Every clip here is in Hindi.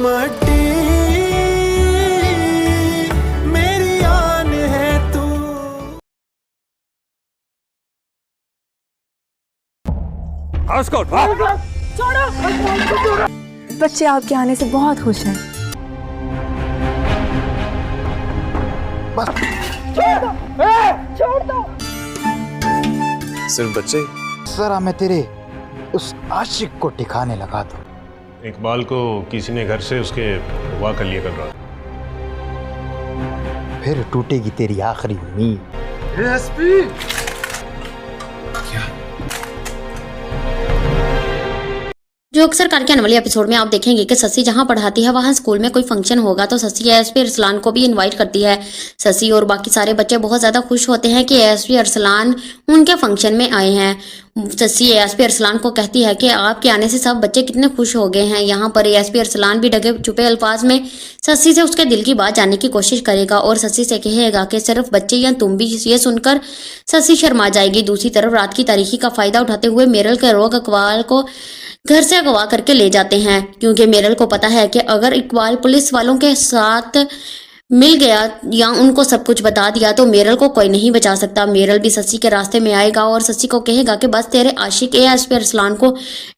मट्टी मेरी आन है तू। बच्चे आपके आने से बहुत खुश हैं। छोड़ दो। सिर्फ बच्चे। जरा मैं तेरे उस आशिक को ठिकाने लगा दूं। इकबाल को किसी ने घर से उसके हुआ कर लिया कर रहा। फिर टूटेगी तेरी आखिरी उम्मीद। एसपी जो अक्सर करके आने वाले एपिसोड में आप देखेंगे कि ससी जहां पढ़ाती है वहां स्कूल में कोई फंक्शन होगा तो ससी एसपी अरसलान को भी इनवाइट करती है। ससी और बाकी सारे बच्चे बहुत ज्यादा खुश होते हैं कि एसपी अरसलान उनके फंक्शन में आए हैं। ससी एसपी अरसलान को कहती है कि आपके आने से सब बच्चे कितने खुश हो गए हैं। यहाँ पर एसपी अरसलान भी ढके छुपे अल्फाज में ससी से उसके दिल की बात जानने की कोशिश करेगा और ससी से कहेगा कि सिर्फ बच्चे या तुम भी। ये सुनकर ससी शर्मा जाएगी। दूसरी तरफ रात की तारीखी का फायदा उठाते हुए मेरल के रोग इकबाल को घर से अगवा करके ले जाते हैं, क्योंकि मेरल को पता है कि अगर इकबाल पुलिस वालों के साथ मिल गया या उनको सब कुछ बता दिया तो मेरल को कोई नहीं बचा सकता। मेरल भी ससी के रास्ते में आएगा और ससी को कहेगा कि बस तेरे आशिक एसपी अरसलान को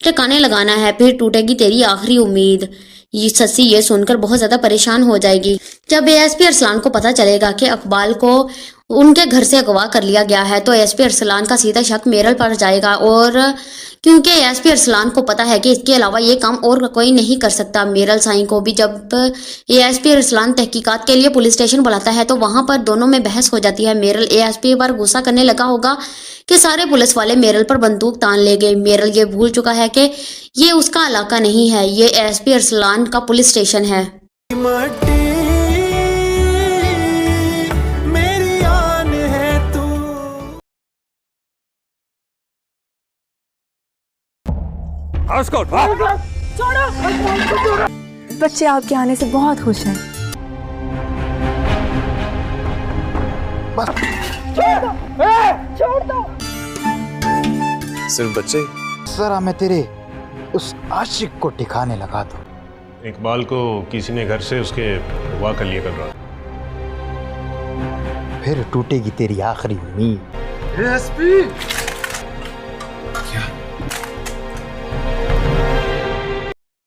ठिकाने लगाना है, फिर टूटेगी तेरी आखिरी उम्मीद। ये ससी ये सुनकर बहुत ज्यादा परेशान हो जाएगी। जब एसपी अरसलान को पता चलेगा कि इकबाल को उनके घर से अगवा कर लिया गया है तो एसपी अरसलान का सीधा शक मेरल पर जाएगा, और क्योंकि एसपी अरसलान को पता है कि इसके अलावा ये काम और कोई नहीं कर सकता। मेरल साईं को भी जब एसपी अरसलान तहकीकात के लिए पुलिस स्टेशन बुलाता है तो वहां पर दोनों में बहस हो जाती है। मेरल एएसपी पर गुस्सा करने लगा होगा कि सारे पुलिस वाले मेरल पर बंदूक तान ले गए। मेरल ये भूल चुका है कि ये उसका इलाका नहीं है, ये एसपी अरसलान का पुलिस स्टेशन है। मट्टी मेरी आन है तू। बच्चे आपके आने से बहुत खुश हैं। छोड़ दो। सिर्फ बच्चे। जरा मैं तेरे उस आशिक को ठिकाने लगा दूं। इकबाल को किसी ने घर से उसके हुआ कर लिया कर रहा। फिर टूटेगी तेरी आखिरी उम्मीद। एसपी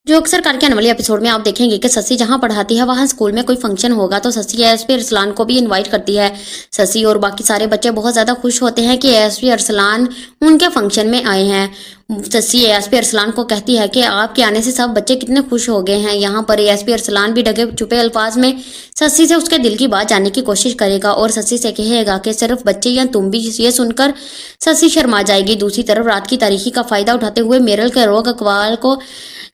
जो अक्सर करके आने वाले एपिसोड में आप देखेंगे कि ससी जहां पढ़ाती है वहां स्कूल में कोई फंक्शन होगा तो ससी एसपी अरसलान को भी इनवाइट करती है। ससी और बाकी सारे बच्चे बहुत ज्यादा खुश होते हैं कि एसपी अरसलान उनके फंक्शन में आए हैं। ससी एसपी अरसलान को कहती है कि आपके आने से सब बच्चे कितने खुश हो गए हैं। यहाँ पर एसपी अरसलान भी ढके छुपे अल्फाज में ससी से उसके दिल की बात जानने की कोशिश करेगा और ससी से कहेगा कि सिर्फ बच्चे या तुम भी। ये सुनकर ससी शर्मा जाएगी। दूसरी तरफ रात की तारीखी का फायदा उठाते हुए मेरल के रोग इकबाल को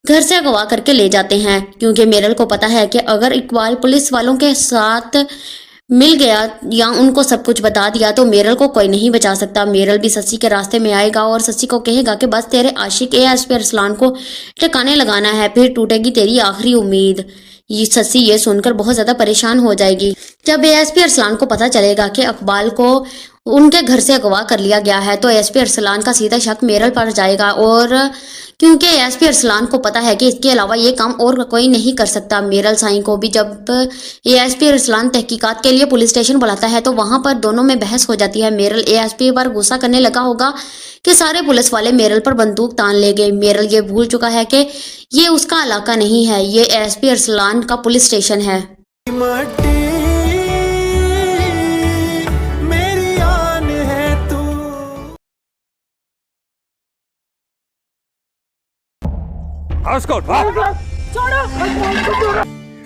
घर से अगवा करके ले जाते हैं, क्योंकि मेरल को पता है कि अगर इकबाल पुलिस वालों के साथ मिल गया या उनको सब कुछ बता दिया तो मेरल को कोई नहीं बचा सकता। मेरल भी ससी के रास्ते में आएगा और ससी को कहेगा कि बस तेरे आशिक एसपी अरसलान को ठिकाने लगाना है, फिर टूटेगी तेरी आखिरी उम्मीद। ये ससी ये सुनकर बहुत ज्यादा परेशान हो जाएगी। जब एसपी अरसलान को पता चलेगा कि इकबाल को उनके घर से अगवा कर लिया गया है तो एसपी अरसलान का सीधा शक मेरल पर जाएगा, और क्योंकि एसपी अरसलान को पता है कि इसके अलावा ये काम और कोई नहीं कर सकता। मेरल साईं को भी जब एसपी अरसलान तहकीकात के लिए पुलिस स्टेशन बुलाता है तो वहां पर दोनों में बहस हो जाती है। मेरल एएसपी पर गुस्सा करने लगा होगा कि सारे पुलिस वाले मेरल पर बंदूक तान ले गए। मेरल ये भूल चुका है कि ये उसका इलाका नहीं है, ये एसपी अरसलान का पुलिस स्टेशन है। मट्टी मेरी आन है तू।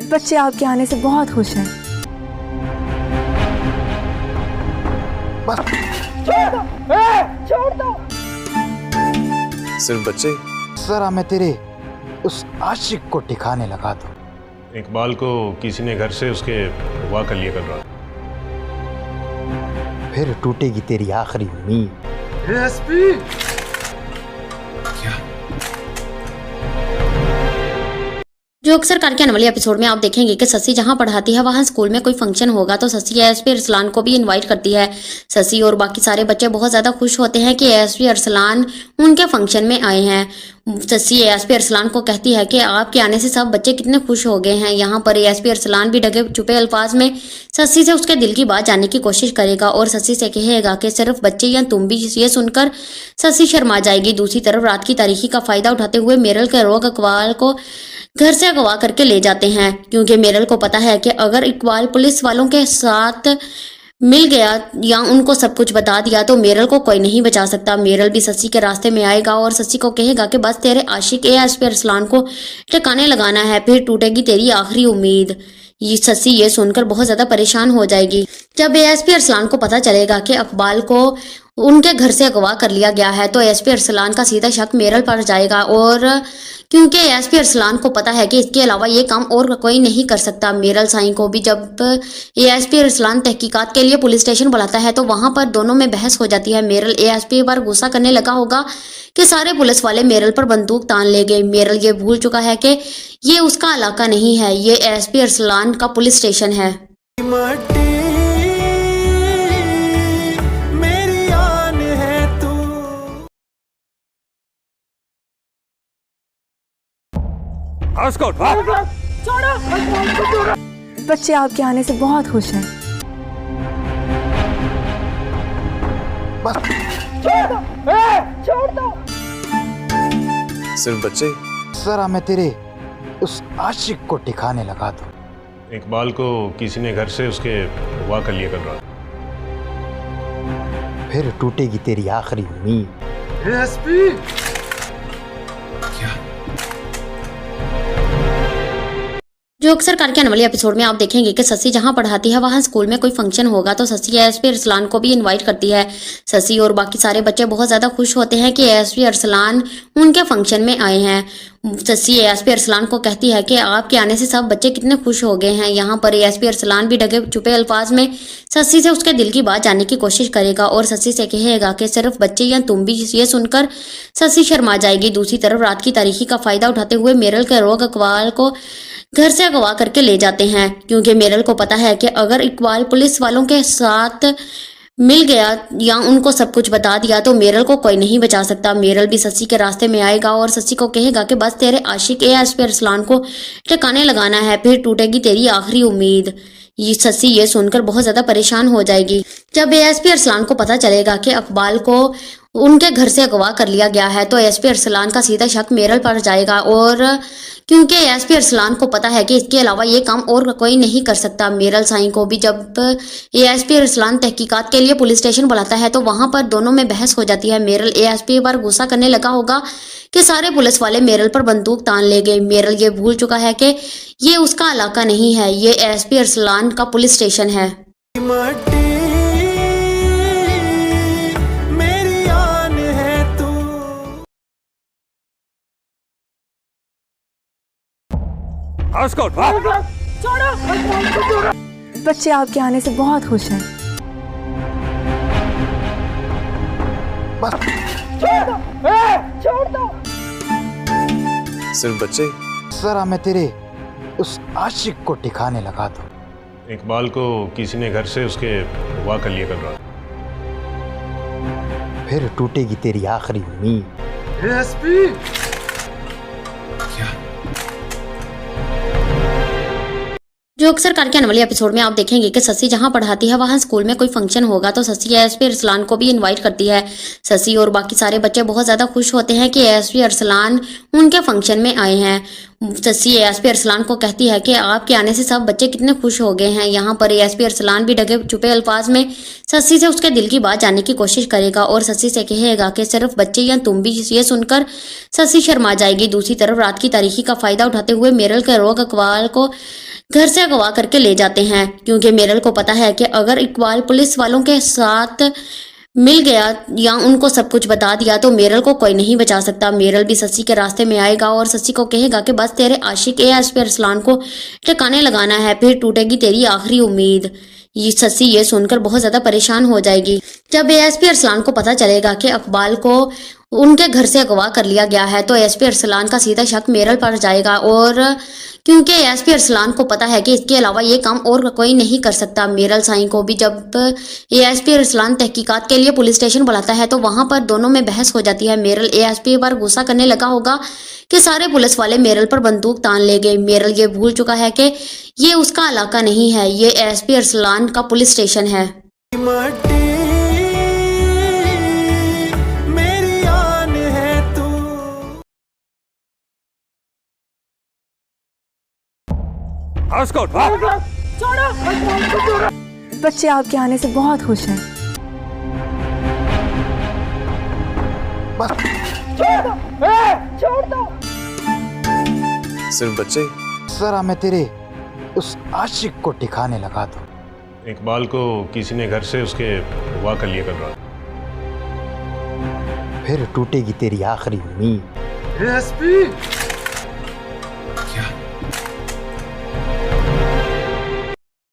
बच्चे आपके आने से बहुत खुश हैं। छोड़ दो। सिर्फ बच्चे। जरा मैं तेरे उस आशिक को ठिकाने लगा दूं। इकबाल को किसी ने घर से उसके हुआ कर लिया कर रहा। फिर टूटेगी तेरी आखिरी उम्मीद। एसपी जो अक्सर करके आने वाले एपिसोड में आप देखेंगे कि ससी जहां पढ़ाती है वहां स्कूल में कोई फंक्शन होगा तो ससी एसपी अरसलान को भी इनवाइट करती है। ससी और बाकी सारे बच्चे बहुत ज्यादा खुश होते हैं कि एसपी अरसलान उनके फंक्शन में आए हैं। सस्सी एएसपी अरसलान को कहती है कि आपके आने से सब बच्चे कितने खुश हो गए हैं। यहाँ पर एएसपी अरसलान भी ढके छुपे अल्फाज में सस्सी से उसके दिल की बात जानने की कोशिश करेगा और सस्सी से कहेगा कि सिर्फ बच्चे या तुम भी। ये सुनकर सस्सी शर्मा जाएगी। दूसरी तरफ रात की तारीकी का फायदा उठाते हुए मेरल के रोग इकबाल को घर से अगवा करके ले जाते हैं, क्योंकि मेरल को पता है कि अगर इकबाल पुलिस वालों के साथ मिल गया या उनको सब कुछ बता दिया तो मेरल को कोई नहीं बचा सकता। मेरल भी सस्सी के रास्ते में आएगा और सस्सी को कहेगा कि बस तेरे आशिक एएसपी अरसलान को ठिकाने लगाना है, फिर टूटेगी तेरी आखिरी उम्मीद। ये सस्सी ये सुनकर बहुत ज्यादा परेशान हो जाएगी। जब एएसपी अरसलान को पता चलेगा कि इकबाल को उनके घर से अगवा कर लिया गया है तो एएसपी अरसलान का सीधा शक मेरल पर जाएगा, और क्योंकि एएसपी अरसलान को पता है कि इसके अलावा ये काम और कोई नहीं कर सकता। मेरल साईं को भी जब एएसपी अरसलान तहकीकात के लिए पुलिस स्टेशन बुलाता है तो वहां पर दोनों में बहस हो जाती है। मेरल एएसपी पर गुस्सा करने लगा होगा कि सारे पुलिस वाले मेरल पर बंदूक तान ले गए। मेरल ये भूल चुका है कि ये उसका इलाका नहीं है, ये एएसपी अरसलान का पुलिस स्टेशन है। मट्टी मेरी आन है तू। बच्चे आपके आने से बहुत खुश हैं। बस छोड़ दो। सिर्फ बच्चे। जरा मैं तेरे उस आशिक को ठिकाने लगा दूं। इकबाल को किसी ने घर से उसके अगवा कर लिया कल रात। फिर टूटेगी तेरी आखिरी उम्मीद। जो अक्सर करके आने वाले एपिसोड में आप देखेंगे कि सस्सी जहां पढ़ाती है वहां स्कूल में कोई फंक्शन होगा तो सस्सी एएसपी अरसलान को भी इनवाइट करती है। सस्सी और बाकी सारे बच्चे बहुत ज्यादा खुश होते हैं कि एएसपी अरसलान उनके फंक्शन में आए हैं। सस्सी एएसपी अरसलान को कहती है कि आपके आने से सब बच्चे कितने खुश हो गए हैं। यहाँ पर एएसपी अरसलान भी ढके छुपे अल्फाज में सस्सी से उसके दिल की बात जानने की कोशिश करेगा और सस्सी से कहेगा कि सिर्फ बच्चे या तुम भी। ये सुनकर सस्सी शर्मा जाएगी। दूसरी तरफ रात की तारीकी का फायदा उठाते हुए मेरल के रोग इकबाल को घर से अगवा करके ले जाते हैं, क्योंकि मेरल को पता है कि अगर इकबाल पुलिस वालों के साथ मिल गया या उनको सब कुछ बता दिया तो मेरल को कोई नहीं बचा सकता। मेरल भी सस्सी के रास्ते में आएगा और सस्सी को कहेगा कि बस तेरे आशिक एएसपी अरसलान को ठिकाने लगाना है, फिर टूटेगी तेरी आखिरी उम्मीद। ये सस्सी ये सुनकर बहुत ज्यादा परेशान हो जाएगी। जब एएसपी अरसलान को पता चलेगा कि इकबाल को उनके घर से अगवा कर लिया गया है तो एएसपी अरसलान का सीधा शक मेरल पर जाएगा, और क्योंकि एएसपी अरसलान को पता है कि इसके अलावा ये काम और कोई नहीं कर सकता। मेरल साईं को भी जब एएसपी अरसलान तहकीकात के लिए पुलिस स्टेशन बुलाता है तो वहां पर दोनों में बहस हो जाती है। मेरल एएसपी पर गुस्सा करने लगा होगा कि सारे पुलिस वाले मेरल पर बंदूक तान ले गए। मेरल ये भूल चुका है कि ये उसका इलाका नहीं है, ये एएसपी अरसलान का पुलिस स्टेशन है। मट्टी मेरी आन है तू। बच्चे आपके आने से बहुत खुश हैं। बस छोड़ दो। सिर्फ बच्चे। जरा मैं तेरे उस आशिक को ठिकाने लगा दूं। इकबाल को किसी ने घर से उसके अगवा कर लिया कल रात। फिर टूटेगी तेरी आखिरी उम्मीद। जो अक्सर करके आने वाले एपिसोड में आप देखेंगे कि सस्सी जहां पढ़ाती है वहां स्कूल में कोई फंक्शन होगा तो सस्सी एएसपी अरसलान को भी इनवाइट करती है। सस्सी और बाकी सारे बच्चे बहुत ज्यादा खुश होते हैं कि एएसपी अरसलान उनके फंक्शन में आए हैं। सस्सी एएसपी अरसलान को कहती है कि आपके आने से सब बच्चे कितने खुश हो गए हैं। यहाँ पर एएसपी अरसलान भी ढके छुपे अल्फाज में सस्सी से उसके दिल की बात जानने की कोशिश करेगा और सस्सी से कहेगा कि सिर्फ बच्चे या तुम भी। ये सुनकर सस्सी शर्मा जाएगी। दूसरी तरफ रात की तारीकी का फायदा उठाते हुए मेरल के रोग इकबाल को घर से अगवा करके ले जाते हैं, क्योंकि मेरल को पता है कि अगर इकबाल पुलिस वालों के साथ मिल गया या उनको सब कुछ बता दिया तो मेरल को कोई नहीं बचा सकता। मेरल भी सस्सी के रास्ते में आएगा और सस्सी को कहेगा कि बस तेरे आशिक एएसपी अरसलान को ठिकाने लगाना है, फिर टूटेगी तेरी आखिरी उम्मीद। ये सस्सी ये सुनकर बहुत ज्यादा परेशान हो जाएगी। जब एएसपी अरसलान को पता चलेगा कि इकबाल को उनके घर से अगवा कर लिया गया है, तो एसपी अरसलान का सीधा शक मेरल पर जाएगा। और क्योंकि एसपी अरसलान को पता है कि इसके अलावा ये काम और कोई नहीं कर सकता। मेरल साईं को भी जब एएसपी अरसलान तहकीकात के लिए पुलिस स्टेशन बुलाता है तो वहां पर दोनों में बहस हो जाती है। मेरल एएसपी पर गुस्सा करने लगा होगा कि सारे पुलिस वाले मेरल पर बंदूक तान ले गए। मेरल ये भूल चुका है कि ये उसका इलाका नहीं है, ये एएसपी अरसलान का पुलिस स्टेशन है। मट्टी मेरी आन है तू। बच्चे आपके आने से बहुत खुश हैं। बस छोड़ दो। सिर्फ बच्चे। जरा मैं तेरे उस आशिक को ठिकाने लगा दूं। इकबाल को किसी ने घर से उसके अगवा कर लिया कल रात। फिर टूटेगी तेरी आखिरी उम्मीद।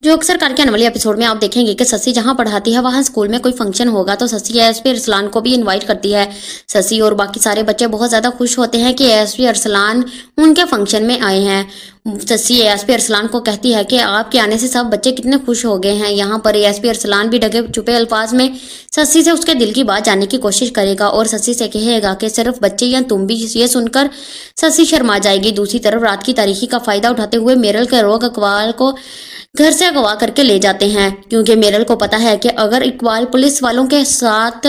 जो अक्सर करके आने वाले एपिसोड में आप देखेंगे कि ससी जहां पढ़ाती है वहां स्कूल में कोई फंक्शन होगा तो ससी एएसपी अरसलान को भी इनवाइट करती है। ससी और बाकी सारे बच्चे बहुत ज्यादा खुश होते हैं कि एएसपी अरसलान उनके फंक्शन में आए हैं। ससी एएसपी अरसलान को कहती है कि आपके आने से सब बच्चे कितने खुश हो गए हैं। यहाँ पर एएसपी अरसलान भी ढके छुपे अल्फाज में ससी से उसके दिल की बात जानने की कोशिश करेगा और ससी से कहेगा कि सिर्फ बच्चे या तुम भी। ये सुनकर ससी शर्मा जाएगी। दूसरी तरफ रात की तारीखी का फायदा उठाते हुए मेरल के रोग इकबाल को घर से अगवा करके ले जाते हैं, क्योंकि मेरल को पता है कि अगर इकबाल पुलिस वालों के साथ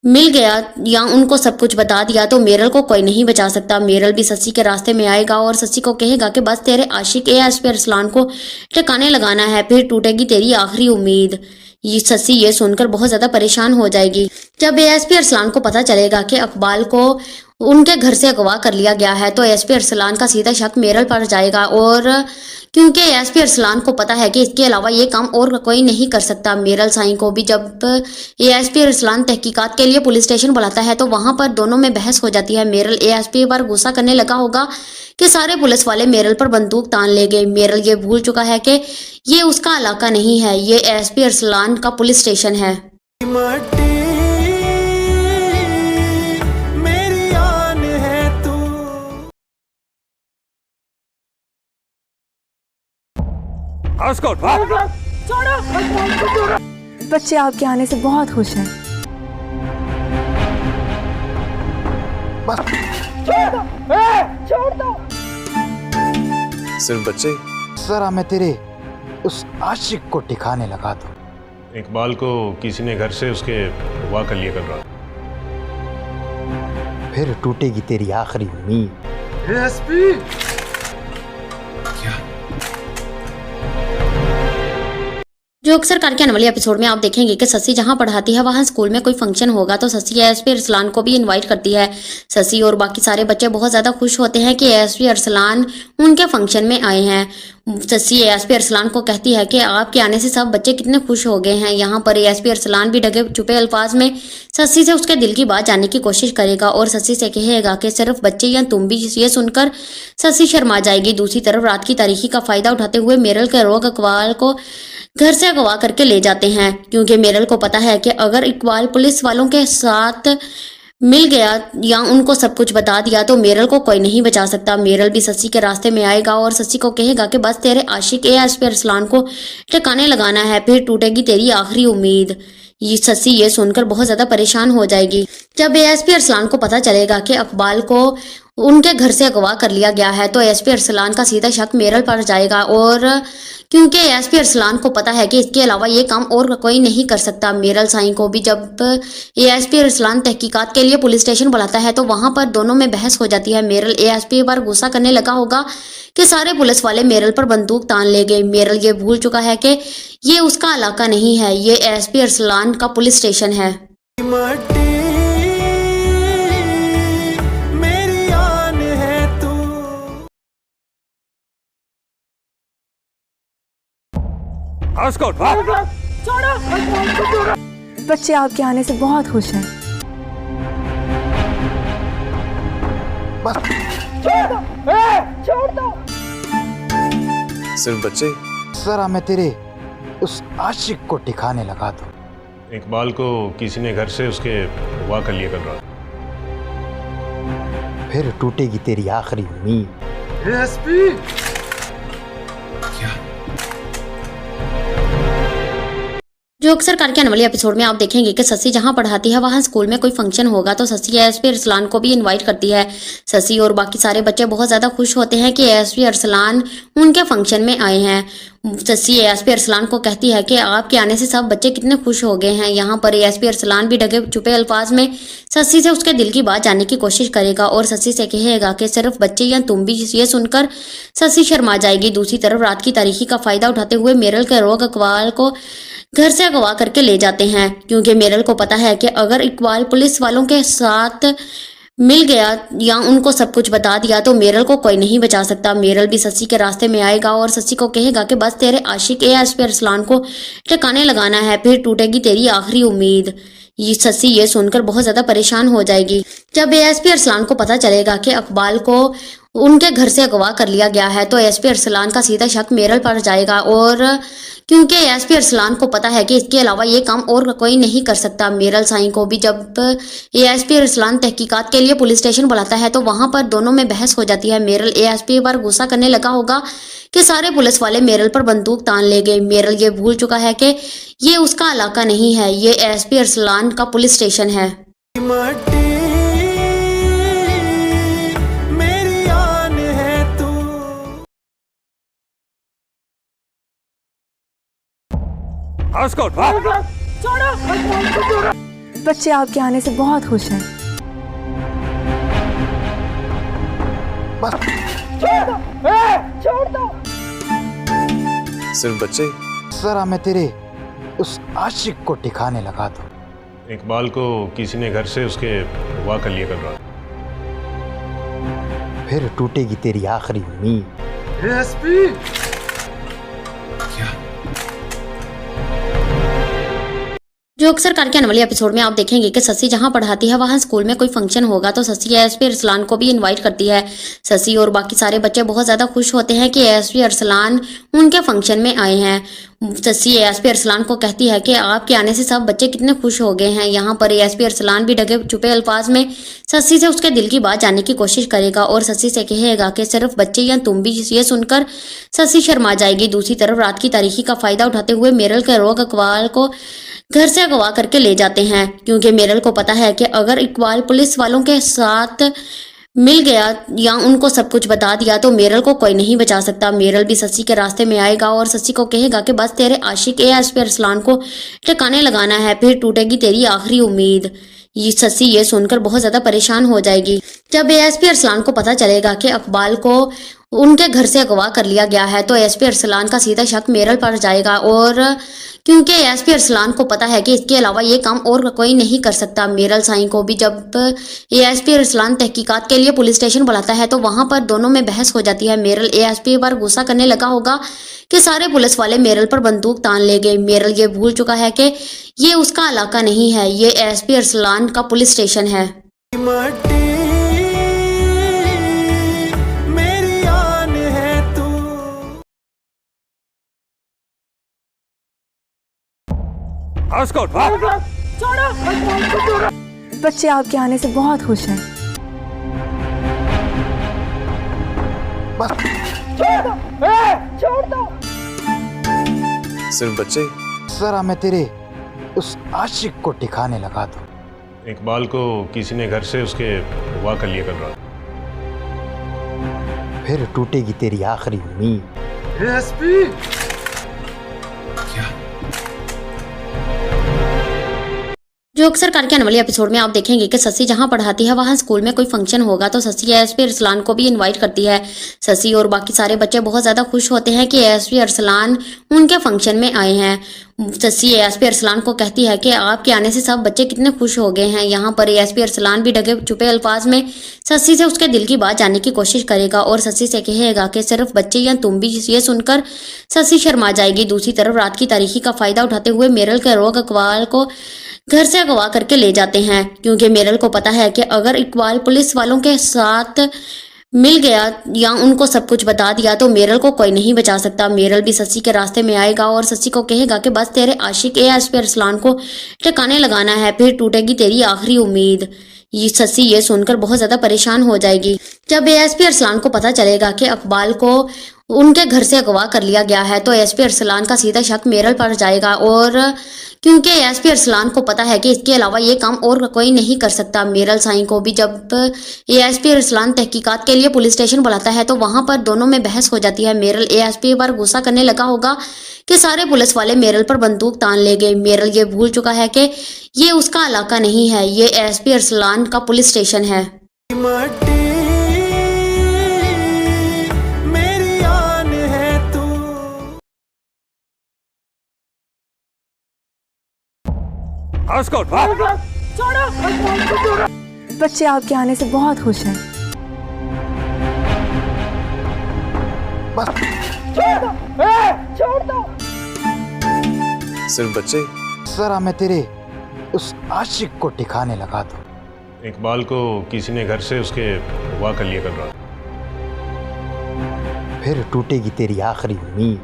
मिल गया या उनको सब कुछ बता दिया तो मेरल को कोई नहीं बचा सकता। मेरल भी ससी के रास्ते में आएगा और ससी को कहेगा कि बस तेरे आशिक एएसपी अरसलान को ठिकाने लगाना है, फिर टूटेगी तेरी आखिरी उम्मीद। ये ससी ये सुनकर बहुत ज्यादा परेशान हो जाएगी। जब एएसपी अरसलान को पता चलेगा कि इकबाल को उनके घर से अगवा कर लिया गया है तो एएसपी अरसलान का सीधा शक मेरल पर जाएगा। और क्योंकि एएसपी अरसलान को पता है कि इसके अलावा ये काम और कोई नहीं कर सकता। मेरल साईं को भी जब एएसपी अरसलान तहकीकात के लिए पुलिस स्टेशन बुलाता है तो वहां पर दोनों में बहस हो जाती है। मेरल एएसपी पर गुस्सा करने लगा होगा कि सारे पुलिस वाले मेरल पर बंदूक तान ले गए। मेरल ये भूल चुका है कि ये उसका इलाका नहीं है, ये एएसपी अरसलान का पुलिस स्टेशन है। मट्टी मेरी आन है तू। बच्चे आपके आने से बहुत खुश हैं। बस छोड़ दो। सिर्फ बच्चे। जरा मैं तेरे उस आशिक को ठिकाने लगा दूं। इकबाल को किसी ने घर से उसके अगवा कर लिया कल रात। फिर टूटेगी तेरी आखिरी उम्मीद। जो अक्सर करके आने वाले एपिसोड में आप देखेंगे कि ससी जहां पढ़ाती है वहां स्कूल में कोई फंक्शन होगा तो ससी एएसपी अरसलान को भी इनवाइट करती है। ससी और बाकी सारे बच्चे बहुत ज्यादा खुश होते हैं कि एएसपी अरसलान उनके फंक्शन में आए हैं। ससी एएसपी अरसलान को कहती है कि आपके आने से सब बच्चे कितने खुश हो गए हैं। यहाँ पर एएसपी अरसलान भी ढके छुपे अल्फाज में ससी से उसके दिल की बात जानने की कोशिश करेगा और ससी से कहेगा कि सिर्फ बच्चे या तुम भी। ये सुनकर ससी शर्मा जाएगी। दूसरी तरफ रात की तारीखी का फायदा उठाते हुए मेरल के रोग इकबाल को घर से अगवा करके ले जाते हैं, क्योंकि मेरल को पता है कि अगर इकबाल पुलिस वालों के साथ मिल गया या उनको सब कुछ बता दिया तो मेरल को कोई नहीं बचा सकता। मेरल भी ससी के रास्ते में आएगा और ससी को कहेगा कि बस तेरे आशिक एएसपी अरसलान को ठिकाने लगाना है, फिर टूटेगी तेरी आखिरी उम्मीद। ये ससी ये सुनकर बहुत ज्यादा परेशान हो जाएगी। जब एएसपी अरसलान को पता चलेगा कि इकबाल को उनके घर से अगवा कर लिया गया है तो एएसपी अरसलान का सीधा शक मेरल पर जाएगा। और क्योंकि एएसपी अरसलान को पता है कि इसके अलावा ये काम और कोई नहीं कर सकता। मेरल साईं को भी जब एएसपी अरसलान तहकीकात के लिए पुलिस स्टेशन बुलाता है तो वहां पर दोनों में बहस हो जाती है। मेरल एएसपी पर गुस्सा करने लगा होगा कि सारे पुलिस वाले मेरल पर बंदूक तान ले गए। मेरल ये भूल चुका है कि ये उसका इलाका नहीं है, ये एएसपी अरसलान का पुलिस स्टेशन है। मट्टी मेरी आन है तू। बच्चे आपके आने से बहुत खुश हैं। बस छोड़ दो। सिर्फ बच्चे। जरा मैं तेरे उस आशिक को ठिकाने लगा दूं। इकबाल को किसी ने घर से उसके अगवा कर लिया कल रात। फिर टूटेगी तेरी आखिरी उम्मीद। जो अक्सर करके आने वाले एपिसोड में आप देखेंगे कि ससी जहां पढ़ाती है वहां स्कूल में कोई फंक्शन होगा तो ससी एएसपी अरसलान को भी इनवाइट करती है। ससी और बाकी सारे बच्चे बहुत ज्यादा खुश होते हैं कि एएसपी अरसलान उनके फंक्शन में आए हैं। ससी एएसपी अरसलान को कहती है कि आपके आने से सब बच्चे कितने खुश हो गए हैं। यहाँ पर एएसपी अरसलान भी ढके छुपे अल्फाज में ससी से उसके दिल की बात जानने की कोशिश करेगा और ससी से कहेगा कि सिर्फ बच्चे या तुम भी। ये सुनकर ससी शर्मा जाएगी। दूसरी तरफ रात की तारीखी का फायदा उठाते हुए मेरल के रोग इकबाल को घर से अगवा करके ले जाते हैं, क्योंकि मेरल को पता है कि अगर इकबाल पुलिस वालों के साथ मिल गया या उनको सब कुछ बता दिया तो मेरल को कोई नहीं बचा सकता। मेरल भी ससी के रास्ते में आएगा और ससी को कहेगा कि बस तेरे आशिक एएसपी अरसलान को ठिकाने लगाना है, फिर टूटेगी तेरी आखिरी उम्मीद। ये ससी ये सुनकर बहुत ज्यादा परेशान हो जाएगी। जब एएसपी अरसलान को पता चलेगा कि इकबाल को उनके घर से अगवा कर लिया गया है तो एएसपी अरसलान का सीधा शक मेरल पर जाएगा, और क्योंकि एएसपी अरसलान को पता है कि इसके अलावा ये काम और कोई नहीं कर सकता। मेरल साईं को भी जब एएसपी अरसलान तहकीकात के लिए पुलिस स्टेशन बुलाता है तो वहां पर दोनों में बहस हो जाती है। मेरल एएसपी पर गुस्सा करने लगा होगा कि सारे पुलिस वाले मेरल पर बंदूक तान ले गए। मेरल ये भूल चुका है कि ये उसका इलाका नहीं है, ये एएसपी अरसलान का पुलिस स्टेशन है। माटी मेरी आन है तू। बच्चे आपके आने से बहुत खुश हैं। छोड़ दो। सिर्फ बच्चे। जरा मैं तेरे उस आशिक को ठिकाने लगा दूं। इकबाल को किसी ने घर से उसके अगवा कर लिया कल रात। फिर टूटेगी तेरी आखिरी उम्मीद। जो अक्सर करके आने वाले एपिसोड में आप देखेंगे कि ससी जहां पढ़ाती है वहां स्कूल में कोई फंक्शन होगा तो ससी एएसपी अरसलान को भी इनवाइट करती है। ससी और बाकी सारे बच्चे बहुत ज्यादा खुश होते हैं कि एएसपी अरसलान उनके फंक्शन में आए हैं। ससी एएसपी अरसलान को कहती है कि आपके आने से सब बच्चे कितने खुश हो गए हैं। यहाँ पर एएसपी अरसलान भी ढके छुपे अल्फाज में ससी से उसके दिल की बात जानने की कोशिश करेगा और ससी से कहेगा कि सिर्फ बच्चे या तुम भी। ये सुनकर ससी शर्मा जाएगी। दूसरी तरफ रात की तारीखी का फायदा उठाते हुए मेरल के रोग इकबाल को घर से अगवा करके ले जाते हैं, क्योंकि मेरल को पता है कि अगर इकबाल पुलिस वालों के साथ मिल गया या उनको सब कुछ बता दिया तो मेरल को कोई नहीं बचा सकता। मेरल भी ससी के रास्ते में आएगा और ससी को कहेगा कि बस तेरे आशिक एएसपी अरसलान को ठिकाने लगाना है, फिर टूटेगी तेरी आखिरी उम्मीद। ये ससी ये सुनकर बहुत ज्यादा परेशान हो जाएगी। जब एएसपी अरसलान को पता चलेगा कि इकबाल को उनके घर से अगवा कर लिया गया है तो एएसपी अरसलान का सीधा शक मेरल पर जाएगा, और क्योंकि एएसपी अरसलान को पता है कि इसके अलावा ये काम और कोई नहीं कर सकता। मेरल साईं को भी जब एएसपी अरसलान तहकीकात के लिए पुलिस स्टेशन बुलाता है तो वहां पर दोनों में बहस हो जाती है। मेरल एएसपी पर गुस्सा करने लगा होगा कि सारे पुलिस वाले मेरल पर बंदूक तान ले गए। मेरल ये भूल चुका है कि ये उसका इलाका नहीं है, ये एएसपी अरसलान का पुलिस स्टेशन है। माटी मेरी आन है तू। बच्चे आपके आने से बहुत खुश हैं। छोड़ दो। सिर्फ बच्चे। जरा मैं तेरे उस आशिक को ठिकाने लगा दूं। इकबाल को किसी ने घर से उसके अगवा कर लिया कल रात। फिर टूटेगी तेरी आखिरी उम्मीद। जो अक्सर करके आने वाले एपिसोड में आप देखेंगे कि ससी जहां पढ़ाती है वहां स्कूल में कोई फंक्शन होगा तो ससी एएसपी अरसलान को भी इनवाइट करती है। ससी और बाकी सारे बच्चे बहुत ज्यादा खुश होते हैं कि एएसपी अरसलान उनके फंक्शन में आए हैं। ससी एएसपी अरसलान को कहती है कि आपके आने से सब बच्चे कितने खुश हो गए हैं। यहाँ पर एएसपी अरसलान भी ढके छुपे अल्फाज में ससी से उसके दिल की बात जानने की कोशिश करेगा और ससी से कहेगा कि सिर्फ बच्चे या तुम भी। ये सुनकर ससी शर्मा जाएगी। दूसरी तरफ रात की तारीखी का फायदा उठाते हुए मेरल के रोग इकबाल को घर से अगवा करके ले जाते हैं, क्योंकि मेरल को पता है कि अगर इकबाल पुलिस वालों के साथ मिल गया या उनको सब कुछ बता दिया तो मेरल को कोई नहीं बचा सकता। मेरल भी ससी के रास्ते में आएगा और ससी को कहेगा कि बस तेरे आशिक एएसपी अरसलान को ठिकाने लगाना है, फिर टूटेगी तेरी आखिरी उम्मीद। ये ससी ये सुनकर बहुत ज्यादा परेशान हो जाएगी। जब एएसपी अरसलान को पता चलेगा कि इकबाल को उनके घर से अगवा कर लिया गया है तो एएसपी अरसलान का सीधा शक मेरल पर जाएगा, और क्योंकि एएसपी अरसलान को पता है कि इसके अलावा ये काम और कोई नहीं कर सकता। मेरल साईं को भी जब एएसपी अरसलान तहकीकात के लिए पुलिस स्टेशन बुलाता है तो वहां पर दोनों में बहस हो जाती है। मेरल एएसपी पर गुस्सा करने लगा होगा कि सारे पुलिस वाले मेरल पर बंदूक तान ले गए। मेरल ये भूल चुका है कि ये उसका इलाका नहीं है, ये एएसपी अरसलान का पुलिस स्टेशन है। माटी मेरी आन है तू। बच्चे आपके आने से बहुत खुश हैं। बस छोड़ दो। सिर्फ बच्चे। जरा मैं तेरे उस आशिक को ठिकाने लगा दूं। इकबाल को किसी ने घर से उसके अगवा कर लिया कल रात। फिर टूटेगी तेरी आखिरी उम्मीद।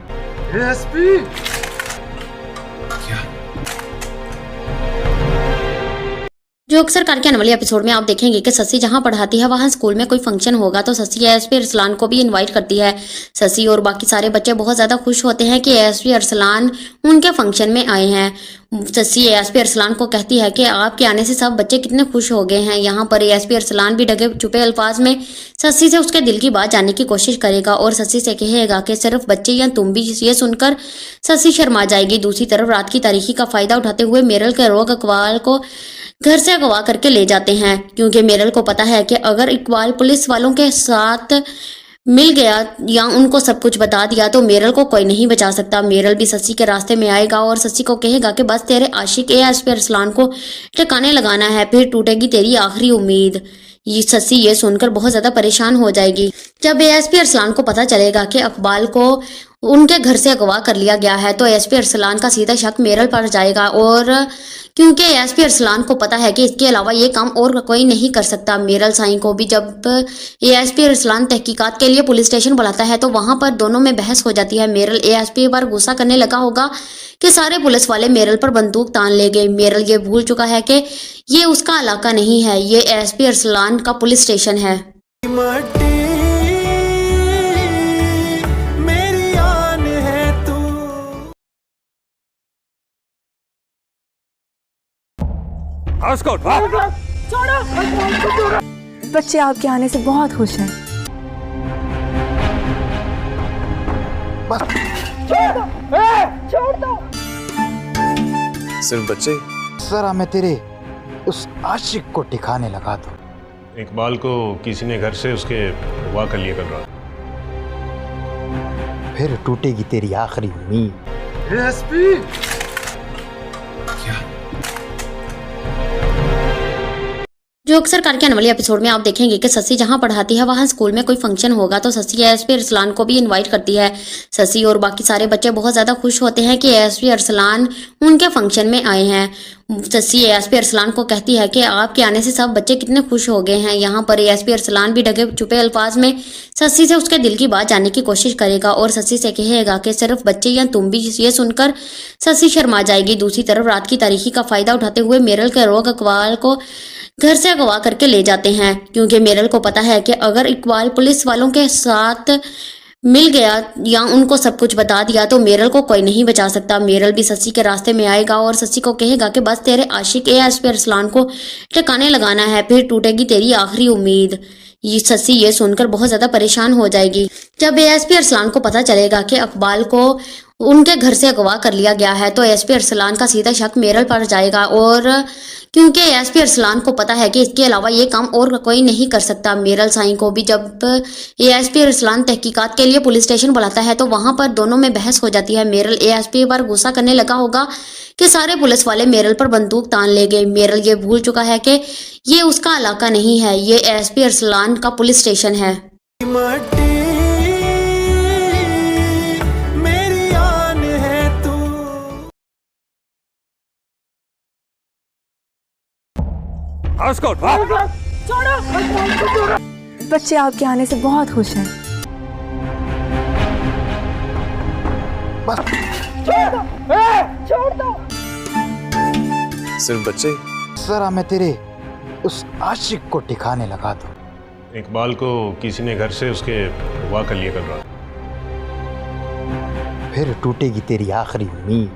जो अक्सर कार के आने वाले एपिसोड में आप देखेंगे कि ससी जहां पढ़ाती है वहां स्कूल में कोई फंक्शन होगा तो ससी एएसपी अरसलान को भी इनवाइट करती है। ससी और बाकी सारे बच्चे बहुत ज्यादा खुश होते हैं कि एएसपी अरसलान उनके फंक्शन में आए हैं। ससी एएसपी अरसलान को कहती है कि आपके आने से सब बच्चे कितने खुश हो गए हैं। यहाँ पर एएसपी अरसलान भी ढके छुपे अल्फाज में ससी से उसके दिल की बात जानने की कोशिश करेगा और ससी से कहेगा कि सिर्फ बच्चे या तुम भी। ये सुनकर ससी शर्मा जाएगी। दूसरी तरफ रात की तारीखी का फायदा उठाते हुए मेरल के लोग इकबाल को घर से अगवा करके ले जाते हैं, क्योंकि मेरल को पता है कि अगर इकबाल पुलिस वालों के साथ मिल गया या उनको सब कुछ बता दिया तो मेरल को कोई नहीं बचा सकता। मेरल भी ससी के रास्ते में आएगा और ससी को कहेगा कि बस तेरे आशिक एएसपी अरसलान को ठिकाने लगाना है, फिर टूटेगी तेरी आखिरी उम्मीद। ये ससी ये सुनकर बहुत ज्यादा परेशान हो जाएगी। जब एएसपी अरसलान को पता चलेगा कि इकबाल को उनके घर से अगवा कर लिया गया है तो एएसपी अरसलान का सीधा शक मेरल पर जाएगा, और क्योंकि एएसपी अरसलान को पता है कि इसके अलावा ये काम और कोई नहीं कर सकता। मेरल साईं को भी जब एएसपी अरसलान तहकीकात के लिए पुलिस स्टेशन बुलाता है तो वहां पर दोनों में बहस हो जाती है। मेरल एएसपी पर गुस्सा करने लगा होगा कि सारे पुलिस वाले मेरल पर बंदूक तान ले गए। मेरल ये भूल चुका है कि ये उसका इलाका नहीं है, ये एएसपी अरसलान का पुलिस स्टेशन है। माटी मेरी आन है तू। बच्चे आपके आने से बहुत खुश हैं। बस छोड़ दो। सिर्फ बच्चे। जरा मैं तेरे उस आशिक को ठिकाने लगा दूं। इकबाल को किसी ने घर से उसके अगवा कर लिया कल रात। फिर टूटेगी तेरी आखिरी उम्मीद। जो अक्सर कार के आने वाले एपिसोड में आप देखेंगे कि ससी जहां पढ़ाती है वहां स्कूल में कोई फंक्शन होगा तो ससी एएसपी अरसलान को भी इनवाइट करती है। ससी और बाकी सारे बच्चे बहुत ज्यादा खुश होते हैं कि एएसपी अरसलान उनके फंक्शन में आए हैं। ससी एएसपी अरसलान को कहती है कि आपके आने से सब बच्चे कितने खुश हो गए हैं। यहाँ पर एएसपी अरसलान भी ढके छुपे अल्फाज में ससी से उसके दिल की बात जानने की कोशिश करेगा और ससी से कहेगा कि सिर्फ बच्चे या तुम भी। ये सुनकर ससी शर्मा जाएगी। दूसरी तरफ रात की तारीखी का फायदा उठाते हुए मेरल के लोग इकबाल को घर से अगवा करके ले जाते हैं, क्योंकि मेरल को पता है कि अगर इकबाल पुलिस वालों के साथ मिल गया या उनको सब कुछ बता दिया तो मेरल को कोई नहीं बचा सकता। मेरल भी ससी के रास्ते में आएगा और ससी को कहेगा कि बस तेरे आशिक एएसपी अरसलान को ठिकाने लगाना है, फिर टूटेगी तेरी आखिरी उम्मीद। ये ससी ये सुनकर बहुत ज्यादा परेशान हो जाएगी। जब एएसपी अरसलान को पता चलेगा कि इकबाल को उनके घर से अगवा कर लिया गया है तो एएसपी अरसलान का सीधा शक मेरल पर जाएगा, और क्योंकि एएसपी अरसलान को पता है कि इसके अलावा ये काम और कोई नहीं कर सकता। मेरल साईं को भी जब एएसपी अरसलान तहकीकात के लिए पुलिस स्टेशन बुलाता है तो वहां पर दोनों में बहस हो जाती है। मेरल एएसपी पर गुस्सा करने लगा होगा कि सारे पुलिस वाले मेरल पर बंदूक तान ले गए। मेरल ये भूल चुका है कि ये उसका इलाका नहीं है, ये एएसपी अरसलान का पुलिस स्टेशन है। माटी मेरी आन है तू। बच्चे आपके आने से बहुत खुश हैं। बस छोड़ दो। सिर्फ बच्चे। जरा मैं तेरे उस आशिक को ठिकाने लगा दो। इकबाल को किसी ने घर से उसके अगवा कर लिया कल रात। फिर टूटेगी तेरी आखिरी उम्मीद।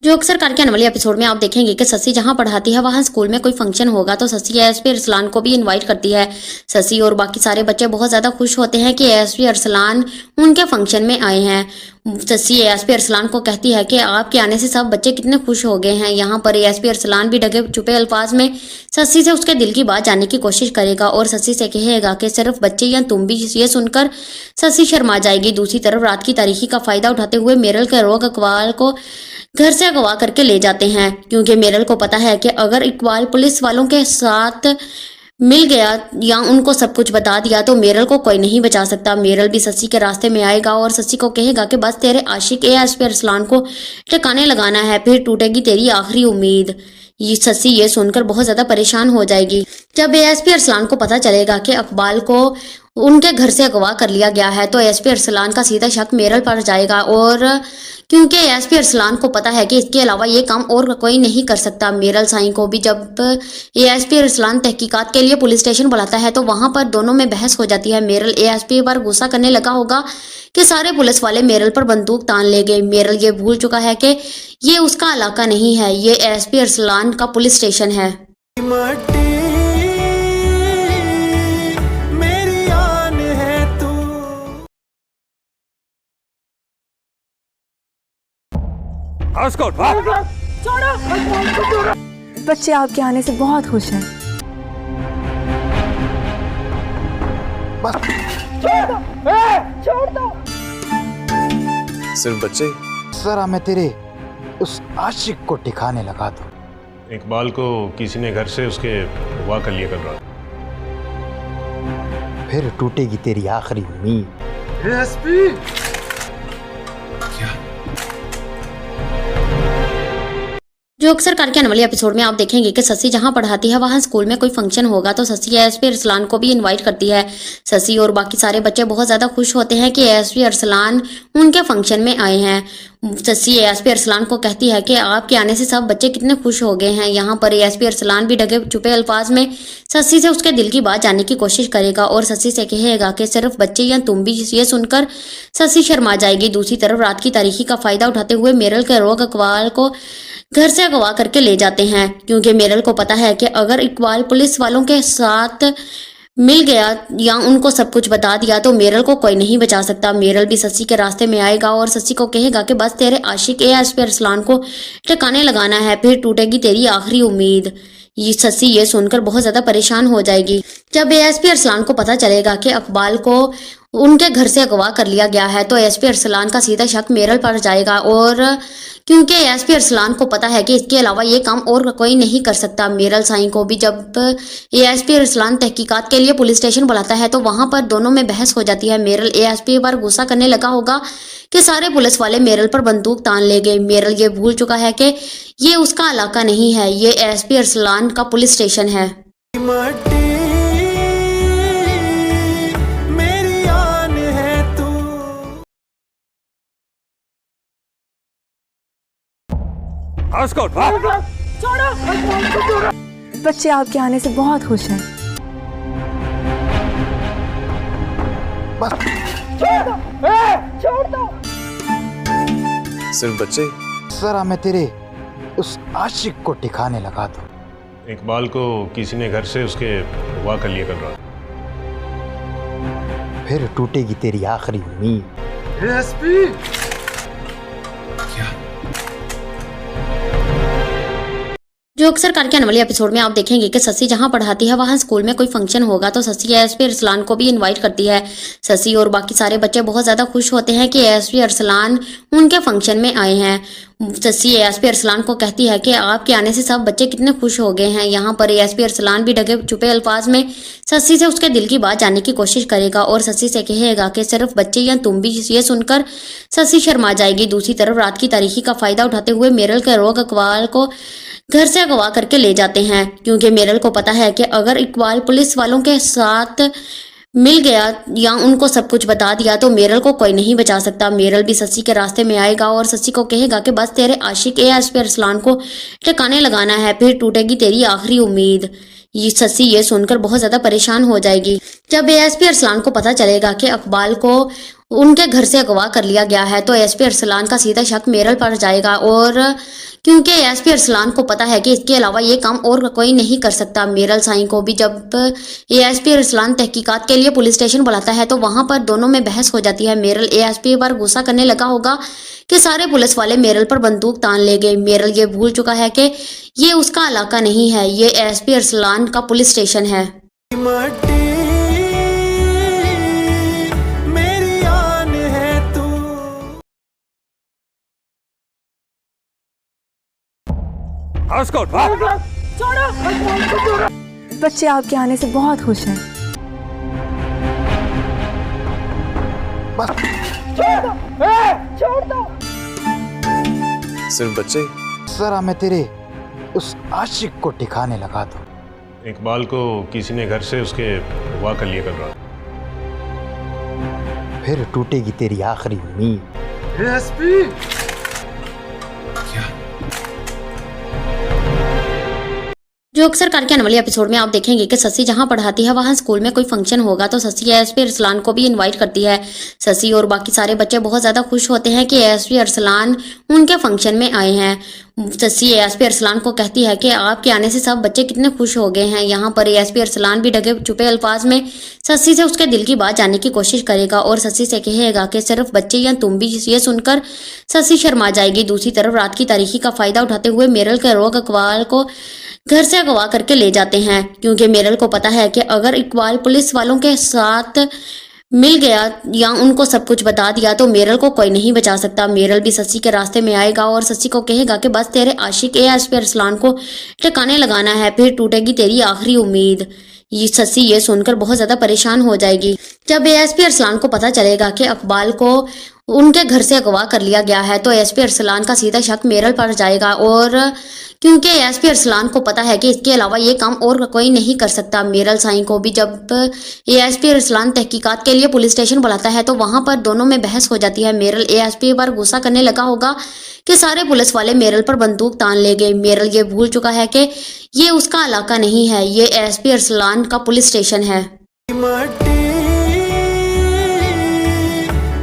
जो अक्सर करके आने वाले एपिसोड में आप देखेंगे कि ससी जहां पढ़ाती है वहां स्कूल में कोई फंक्शन होगा तो ससी एएसपी अरसलान को भी इनवाइट करती है। ससी और बाकी सारे बच्चे बहुत ज्यादा खुश होते हैं कि एएसपी अरसलान उनके फंक्शन में आए हैं। ससी एएसपी अरसलान को कहती है कि आपके आने से सब बच्चे कितने खुश हो गए हैं। यहाँ पर एएसपी अरसलान भी ढके छुपे अल्फाज में ससी से उसके दिल की बात जानने की कोशिश करेगा और ससी से कहेगा कि सिर्फ बच्चे या तुम भी। ये सुनकर ससी शर्मा जाएगी। दूसरी तरफ रात की तारीखी का फायदा उठाते हुए मेरल के रोग इकबाल को घर से अगवा करके ले जाते हैं, क्योंकि मेरल को पता है कि अगर इकबाल पुलिस वालों के साथ मिल गया या उनको सब कुछ बता दिया तो मेरल को कोई नहीं बचा सकता। मेरल भी ससी के रास्ते में आएगा और ससी को कहेगा कि बस तेरे आशिक एएसपी अरसलान को ठिकाने लगाना है, फिर टूटेगी तेरी आखिरी उम्मीद। ये ससी ये सुनकर बहुत ज्यादा परेशान हो जाएगी। जब एएसपी अरसलान को पता चलेगा कि इकबाल को उनके घर से अगवा कर लिया गया है तो एएसपी अरसलान का सीधा शक मेरल पर जाएगा, और क्योंकि एएसपी अरसलान को पता है कि इसके अलावा ये काम और कोई नहीं कर सकता। मेरल साई को भी जब एएसपी अरसलान तहकीकात के लिए पुलिस स्टेशन बुलाता है तो वहां पर दोनों में बहस हो जाती है। मेरल एएसपी पर गुस्सा करने लगा होगा कि सारे पुलिस वाले मेरल पर बंदूक तान ले गए। मेरल ये भूल चुका है कि ये उसका इलाका नहीं है, ये एएसपी अरसलान का पुलिस स्टेशन है। मट्टी मेरी आन है तू। बच्चे आपके आने से बहुत खुश हैं। बस छोड़ दो। सिर्फ बच्चे। जरा मैं तेरे उस आशिक को ठिकाने लगा दूं। इकबाल को किसी ने घर से उसके अगवा कर लिया कल रात। फिर टूटेगी तेरी आखिरी उम्मीद। जो अक्सर करके आने वाले एपिसोड में आप देखेंगे कि ससी जहां पढ़ाती है वहां स्कूल में कोई फंक्शन होगा तो ससी एएसपी अरसलान को भी इनवाइट करती है। ससी और बाकी सारे बच्चे बहुत ज्यादा खुश होते हैं कि एएसपी अरसलान उनके फंक्शन में आए हैं। ससी एएसपी अरसलान को कहती है कि आपके आने से सब बच्चे कितने खुश हो गए हैं। यहाँ पर एएसपी अरसलान भी ढके छुपे अल्फाज में ससी से उसके दिल की बात जानने की कोशिश करेगा और ससी से कहेगा कि सिर्फ बच्चे या तुम भी। ये सुनकर ससी शर्मा जाएगी। दूसरी तरफ रात की तारीखी का फायदा उठाते हुए मेरल के रोग इकबाल को घर से अगवा करके ले जाते हैं, क्योंकि मेरल को पता है कि अगर इकबाल पुलिस वालों के साथ मिल गया या उनको सब कुछ बता दिया तो मेरल को कोई नहीं बचा सकता। मेरल भी ससी के रास्ते में आएगा और ससी को कहेगा कि बस तेरे आशिक एएसपी अरसलान को ठिकाने लगाना है, फिर टूटेगी तेरी आखिरी उम्मीद। ये ससी ये सुनकर बहुत ज्यादा परेशान हो जाएगी। जब एएसपी अरसलान को पता चलेगा कि इकबाल को उनके घर से अगवा कर लिया गया है तो एएसपी अरसलान का सीधा शक मेरल पर जाएगा, और क्योंकि एएसपी अरसलान को पता है कि इसके अलावा ये काम और कोई नहीं कर सकता। मेरल साई को भी जब एएसपी अरसलान तहकीकात के लिए पुलिस स्टेशन बुलाता है तो वहां पर दोनों में बहस हो जाती है। मेरल एएसपी पर गुस्सा करने लगा होगा कि सारे पुलिस वाले मेरल पर बंदूक तान ले गए। मेरल ये भूल चुका है कि ये उसका इलाका नहीं है, ये एएसपी अरसलान का पुलिस स्टेशन है। मट्टी मेरी आन है तू। बच्चे आपके आने से बहुत खुश हैं। बस छोड़ दो। सिर्फ बच्चे। जरा मैं तेरे उस आशिक को ठिकाने लगा दूं। इकबाल को किसी ने घर से उसके अगवा कर लिया कल रात। फिर टूटेगी तेरी आखिरी उम्मीद। जो अक्सर करके आने वाले एपिसोड में आप देखेंगे कि ससी जहां पढ़ाती है वहां स्कूल में कोई फंक्शन होगा तो ससी एएसपी अरसलान को भी इनवाइट करती है। ससी और बाकी सारे बच्चे बहुत ज्यादा खुश होते हैं कि एएसपी अरसलान उनके फंक्शन में आए हैं। ससी एएसपी अरसलान को कहती है कि आपके आने से सब बच्चे कितने खुश हो गए हैं। यहाँ पर एएसपी अरसलान भी ढके छुपे अल्फाज में ससी से उसके दिल की बात जानने की कोशिश करेगा और ससी से कहेगा कि सिर्फ बच्चे या तुम भी। ये सुनकर ससी शर्मा जाएगी। दूसरी तरफ रात की तारीखी का फायदा उठाते हुए मेरल के रोग इकबाल को घर से अगवा करके ले जाते हैं, क्योंकि मेरल को पता है कि अगर इकबाल पुलिस वालों के साथ मिल गया या उनको सब कुछ बता दिया तो मेरल को कोई नहीं बचा सकता। मेरल भी ससी के रास्ते में आएगा और ससी को कहेगा कि बस तेरे आशिक एएसपी अरसलान को ठिकाने लगाना है, फिर टूटेगी तेरी आखिरी उम्मीद। ये ससी ये सुनकर बहुत ज्यादा परेशान हो जाएगी। जब एएसपी अरसलान को पता चलेगा कि इकबाल को उनके घर से अगवा कर लिया गया है तो एएसपी अरसलान का सीधा शक मेरल पर जाएगा, और क्योंकि एएसपी अरसलान को पता है कि इसके अलावा ये काम और कोई नहीं कर सकता। मेरल साईं को भी जब एएसपी अरसलान तहकीकात के लिए पुलिस स्टेशन बुलाता है तो वहां पर दोनों में बहस हो जाती है। मेरल एएसपी पर गुस्सा करने लगा होगा कि सारे पुलिस वाले मेरल पर बंदूक तान ले गए। मेरल ये भूल चुका है कि ये उसका इलाका नहीं है, ये एएसपी अरसलान का पुलिस स्टेशन है। माटी मेरी आन है तू। बच्चे आपके आने से बहुत खुश हैं। छोड़ दो। सिर्फ बच्चे। जरा मैं तेरे उस आशिक को ठिकाने लगा दूं। इकबाल को किसी ने घर से उसके अगवा कर लिया कल रात। फिर टूटेगी तेरी आखिरी उम्मीद। जो अक्सर करके आने वाले एपिसोड में आप देखेंगे कि ससी जहां पढ़ाती है वहां स्कूल में कोई फंक्शन होगा तो ससी एएसपी अरसलान को भी इनवाइट करती है। ससी और बाकी सारे बच्चे बहुत ज्यादा खुश होते हैं कि एएसपी अरसलान उनके फंक्शन में आए हैं। ससी एएसपी अरसलान को कहती है कि आपके आने से सब बच्चे कितने खुश हो गए हैं। यहाँ पर एएसपी अरसलान भी ढके छुपे अल्फाज में ससी से उसके दिल की बात जानने की कोशिश करेगा और ससी से कहेगा कि सिर्फ बच्चे या तुम भी। ये सुनकर ससी शर्मा जाएगी। दूसरी तरफ रात की तारीखी का फायदा उठाते हुए मेरल के रोग इकबाल को घर से अगवा करके ले जाते हैं, क्योंकि मेरल को पता है कि अगर इकबाल पुलिस वालों के साथ मिल गया या उनको सब कुछ बता दिया तो मेरल को कोई नहीं बचा सकता। मेरल भी ससी के रास्ते में आएगा और ससी को कहेगा कि बस तेरे आशिक एएसपी अरसलान को ठिकाने लगाना है, फिर टूटेगी तेरी आखिरी उम्मीद। ये ससी ये सुनकर बहुत ज्यादा परेशान हो जाएगी। जब एएसपी अरसलान को पता चलेगा कि इकबाल को उनके घर से अगवा कर लिया गया है तो एएसपी अरसलान का सीधा शक मेरल पर जाएगा, और क्योंकि एएसपी अरसलान को पता है कि इसके अलावा ये काम और कोई नहीं कर सकता। मेरल साईं को भी जब एएसपी अरसलान तहकीकात के लिए पुलिस स्टेशन बुलाता है तो वहां पर दोनों में बहस हो जाती है। मेरल एएसपी पर गुस्सा करने लगा होगा कि सारे पुलिस वाले मेरल पर बंदूक तान ले गए। मेरल ये भूल चुका है कि ये उसका इलाका नहीं है, ये एएसपी अरसलान का पुलिस स्टेशन है। माटी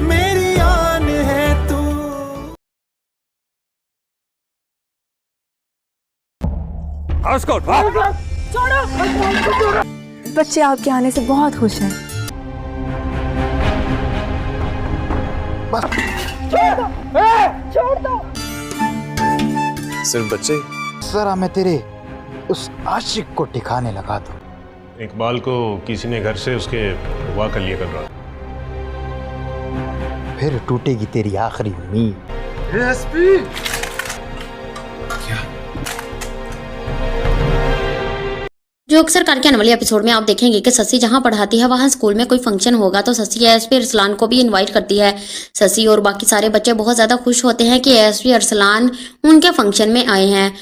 मेरी आन है तू। बच्चे आपके आने से बहुत खुश हैं। छोड़ दो। सिर्फ बच्चे। जरा मैं तेरे उस आशिक को ठिकाने लगा दूं। इकबाल को किसी ने घर से उसके अगवा कर लिया कल रात। फिर टूटेगी तेरी आखिरी उम्मीद। जो अक्सर करके आने वाले एपिसोड में आप देखेंगे कि ससी जहां पढ़ाती है वहां स्कूल में कोई फंक्शन होगा तो ससी एएसपी अरसलान को भी इनवाइट करती है। ससी और बाकी सारे बच्चे बहुत ज्यादा खुश होते हैं कि एएसपी अरसलान उनके फंक्शन में आए हैं।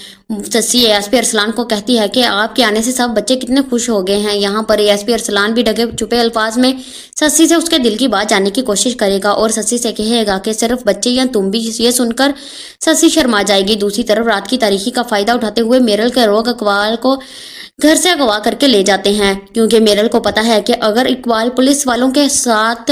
ससी एएसपी अरसलान को कहती है कि आपके आने से सब बच्चे कितने खुश हो गए हैं। यहाँ पर एएसपी अरसलान भी ढके छुपे अल्फाज में ससी से उसके दिल की बात जानने की कोशिश करेगा और ससी से कहेगा कि सिर्फ बच्चे या तुम भी। ये सुनकर ससी शर्मा जाएगी। दूसरी तरफ रात की तारीखी का फायदा उठाते हुए मेरल के रोग इकबाल को घर से अगवा करके ले जाते हैं, क्योंकि मेरल को पता है कि अगर इकबाल पुलिस वालों के साथ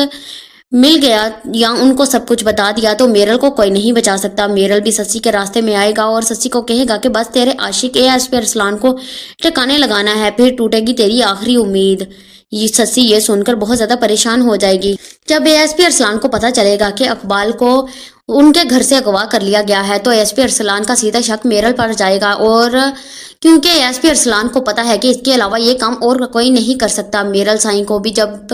मिल गया या उनको सब कुछ बता दिया तो मेरल को कोई नहीं बचा सकता। मेरल भी ससी के रास्ते में आएगा और ससी को कहेगा कि बस तेरे आशिक एएसपी अरसलान को ठिकाने लगाना है, फिर टूटेगी तेरी आखिरी उम्मीद। ये ससी ये सुनकर बहुत ज्यादा परेशान हो जाएगी। जब एएसपी अरसलान को पता चलेगा कि इकबाल को उनके घर से अगवा कर लिया गया है तो एएसपी अरसलान का सीधा शक मेरल पर जाएगा, और क्योंकि एएसपी अरसलान को पता है कि इसके अलावा ये काम और कोई नहीं कर सकता। मेरल साईं को भी जब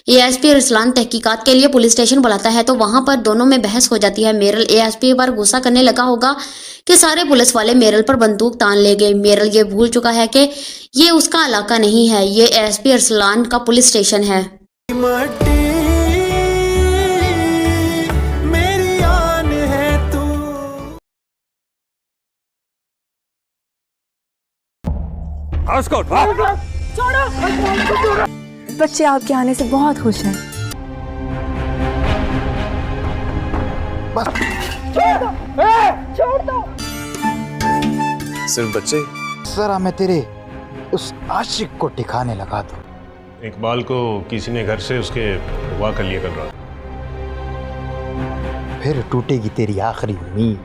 एएसपी अरसलान तहकीकात के लिए पुलिस स्टेशन बुलाता है तो वहां पर दोनों में बहस हो जाती है। मेरल एएसपी पर गुस्सा करने लगा होगा कि सारे पुलिस वाले मेरल पर बंदूक तान ले गए। मेरल ये भूल चुका है कि ये उसका इलाका नहीं है, ये एएसपी अरसलान का पुलिस स्टेशन है। माटी मेरी आन है तू। बच्चे आपके आने से बहुत खुश हैं। बस छोड़ दो, छोड़ दो। सिर्फ बच्चे जरा मैं तेरे उस आशिक को ठिकाने लगा दूं। इकबाल को किसी ने घर से उसके अगवा कर लिया कल रात। फिर टूटेगी तेरी आखिरी उम्मीद।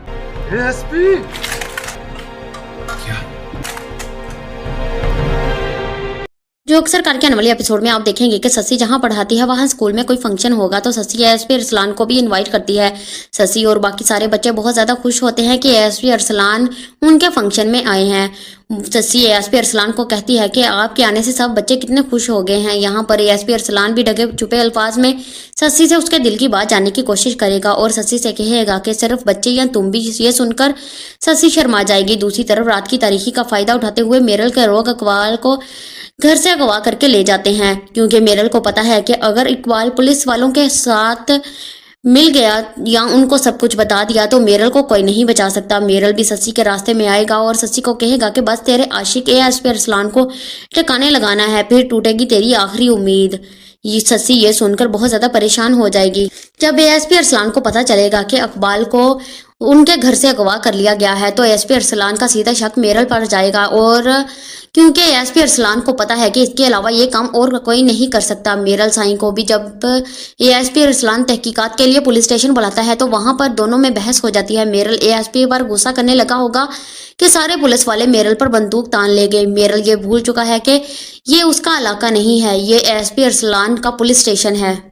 जो अक्सर करके आने वाले एपिसोड में आप देखेंगे कि शशि जहां पढ़ाती है वहां स्कूल में कोई फंक्शन होगा तो शशि एएसपी अरसलान को भी इनवाइट करती है। शशि और बाकी सारे बच्चे बहुत ज्यादा खुश होते हैं कि एएसपी अरसलान उनके फंक्शन में आए हैं। शशि एएसपी अरसलान को कहती है कि आपके आने से सब बच्चे कितने खुश हो गए हैं। यहाँ पर एएसपी अरसलान भी ढके छुपे अल्फाज में शशि से उसके दिल की बात जानने की कोशिश करेगा और शशि से कहेगा कि सिर्फ बच्चे या तुम भी। ये सुनकर शशि शर्मा जाएगी। दूसरी तरफ रात की तारीखी का फायदा उठाते हुए मेरल के लोग इकबाल को घर से अगवा करके ले जाते हैं, क्योंकि मेरल को पता है कि अगर इकबाल पुलिस वालों के साथ मिल गया या उनको सब कुछ बता दिया तो मेरल को कोई नहीं बचा सकता। मेरल भी शशि के रास्ते में आएगा और शशि को कहेगा कि बस तेरे आशिक एएसपी अरसलान को ठिकाने लगाना है, फिर टूटेगी तेरी आखिरी उम्मीद। ये शशि ये सुनकर बहुत ज्यादा परेशान हो जाएगी। जब एएसपी अरसलान को पता चलेगा कि इकबाल को उनके घर से अगवा कर लिया गया है तो एएसपी अरसलान का सीधा शक मेरल पर जाएगा, और क्योंकि एएसपी अरसलान को पता है कि इसके अलावा ये काम और कोई नहीं कर सकता। मेरल साईं को भी जब एएसपी अरसलान तहकीकात के लिए पुलिस स्टेशन बुलाता है तो वहां पर दोनों में बहस हो जाती है। मेरल एएसपी पर गुस्सा करने लगा होगा कि सारे पुलिस वाले मेरल पर बंदूक तान ले गए। मेरल ये भूल चुका है कि ये उसका इलाका नहीं है, ये एएसपी अरसलान का पुलिस स्टेशन है।